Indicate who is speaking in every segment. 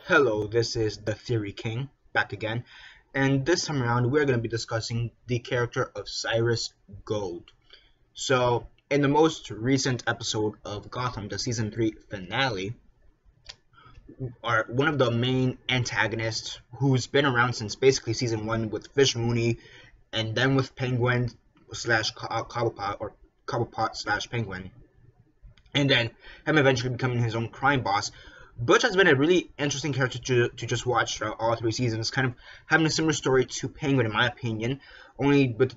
Speaker 1: Hello, this is the Theory King, back again, and this time around we're going to be discussing the character of Cyrus Gold. So, in the most recent episode of Gotham, the Season 3 finale, one of the main antagonists who's been around since basically Season 1 with Fish Mooney, and then with Penguin slash Cobblepot, or Cobblepot slash Penguin, and then him eventually becoming his own crime boss. Butch has been a really interesting character to just watch throughout all three seasons, kind of having a similar story to Penguin in my opinion, only with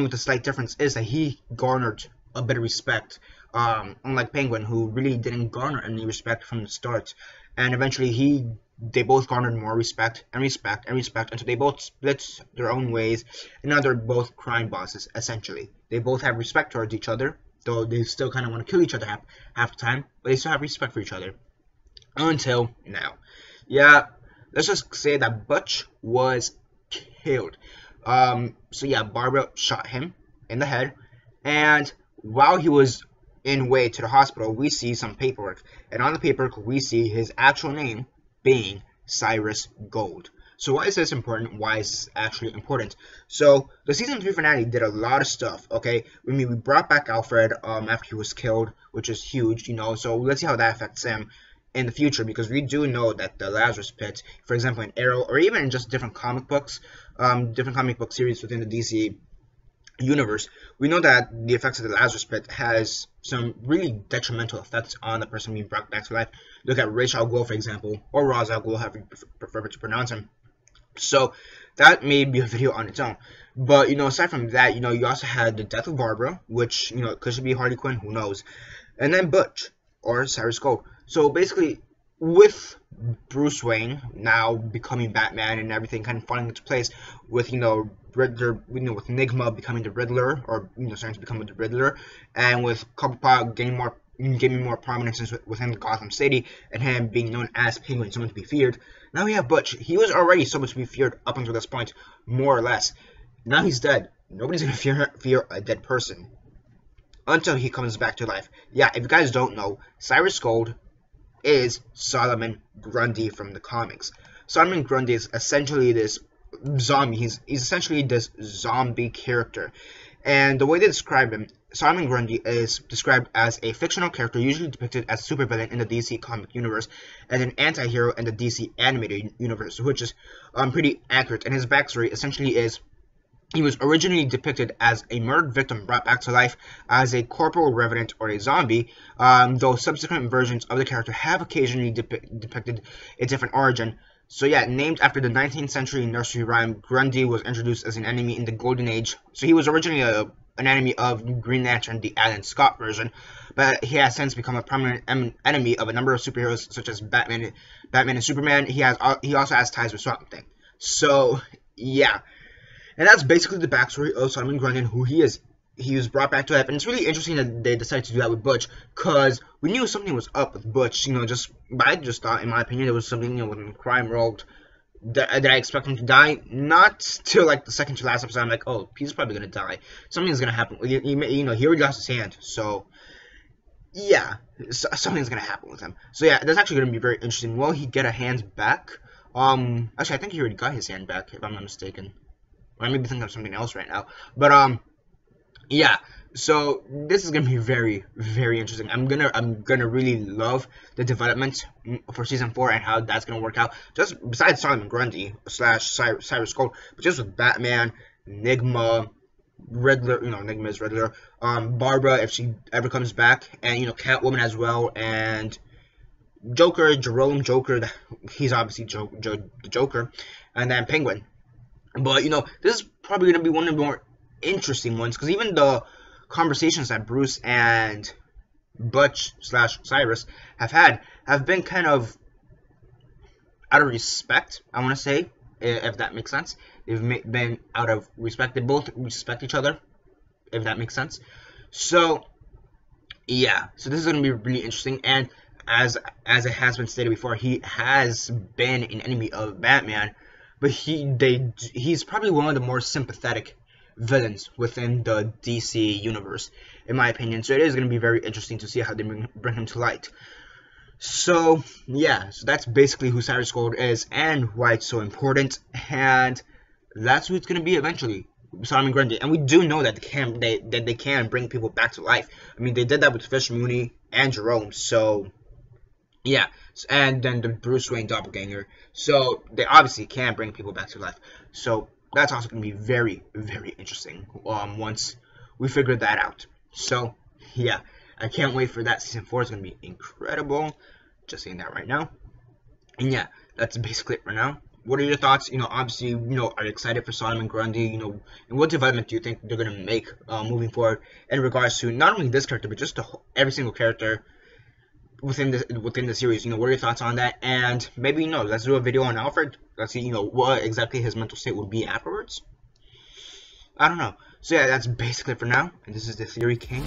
Speaker 1: the slight difference is that he garnered a bit of respect, unlike Penguin, who really didn't garner any respect from the start, and eventually they both garnered more respect until they both split their own ways, and now they're both crime bosses, essentially. They both have respect towards each other, though they still kind of want to kill each other half the time, but they still have respect for each other. Until now. Yeah, let's just say that Butch was killed. So yeah, Barbara shot him in the head, and while he was in way to the hospital, we see some paperwork, and on the paperwork we see his actual name being Cyrus Gold. So why is this important? Why is this actually important? So the season 3 finale did a lot of stuff, okay? I mean, we brought back Alfred after he was killed, which is huge, you know, so let's see how that affects him in the future, because we do know that the Lazarus Pit, for example in Arrow, or even in just different comic book series within the DC universe, we know that the effects of the Lazarus Pit has some really detrimental effects on the person being brought back to life. Look at Ra's al Ghul, for example, or Ra's al Ghul, however you prefer to pronounce him. So that may be a video on its own. But, you know, aside from that, you know, you also had the death of Barbara, which, you know, could she be Harley Quinn? Who knows? And then Butch, or Cyrus Gold. So basically, with Bruce Wayne now becoming Batman and everything kind of falling into place, with Riddler, with Enigma becoming the Riddler, or starting to become the Riddler, and with Cobblepot gaining more prominence within Gotham City, and him being known as Penguin, someone to be feared. Now we have Butch. He was already someone to be feared up until this point, more or less. Now he's dead. Nobody's gonna fear a dead person until he comes back to life. Yeah, if you guys don't know, Cyrus Gold is Solomon Grundy from the comics. Solomon Grundy is essentially this zombie. He's essentially this zombie character. And the way they describe him, Solomon Grundy is described as a fictional character usually depicted as a supervillain in the DC comic universe and an anti-hero in the DC animated universe, which is pretty accurate. And his backstory essentially is he was originally depicted as a murdered victim brought back to life as a corporal revenant or a zombie, though subsequent versions of the character have occasionally depicted a different origin. So yeah, named after the 19th century nursery rhyme, Grundy was introduced as an enemy in the Golden Age. So he was originally an enemy of Green Lantern, the Alan Scott version, but he has since become a prominent enemy of a number of superheroes such as Batman and Superman. He also has ties with Swamp Thing. So yeah. And that's basically the backstory of Solomon Grundy, who he is. He was brought back to life, and it's really interesting that they decided to do that with Butch, because we knew something was up with Butch. I just thought, in my opinion, there was something, within the crime world that I expect him to die. Not till like the second to last episode. I'm like, oh, he's probably gonna die. Something's gonna happen. He already lost his hand, so yeah, something's gonna happen with him. So yeah, that's actually gonna be very interesting. Will he get a hand back? Actually, I think he already got his hand back, if I'm not mistaken. I may be thinking of something else right now, but yeah. So this is gonna be very, very interesting. I'm gonna really love the development for season 4 and how that's gonna work out. Just besides Solomon Grundy / Cyrus Gold, but just with Batman, Enigma, Riddler. Enigma is Riddler. Barbara, if she ever comes back, and Catwoman as well, and Jerome Joker. He's obviously the Joker, and then Penguin. But, this is probably going to be one of the more interesting ones, because even the conversations that Bruce and Butch / Cyrus have been kind of out of respect, I want to say, if that makes sense. They've been out of respect. They both respect each other, if that makes sense. So, yeah. So this is going to be really interesting, and as it has been stated before, he has been an enemy of Batman. But he's probably one of the more sympathetic villains within the DC universe, in my opinion. So it is going to be very interesting to see how they bring him to light. So yeah, so that's basically who Cyrus Gold is and why it's so important, and that's who it's gonna be eventually. Solomon Grundy, and we do know that they can bring people back to life. I mean, they did that with Fish Mooney and Jerome. So yeah, and then the Bruce Wayne doppelganger. So they obviously can bring people back to life. So that's also going to be very, very interesting once we figure that out. So yeah, I can't wait for that. Season 4 is going to be incredible. Just saying that right now. And yeah, that's basically it for now. What are your thoughts? Obviously, are you excited for Solomon Grundy? And what development do you think they're going to make moving forward in regards to not only this character, but just every single character within the series? What are your thoughts on that? And maybe let's do a video on Alfred. Let's see what exactly his mental state would be afterwards. I don't know. So yeah, that's basically it for now, and this is the Theory King.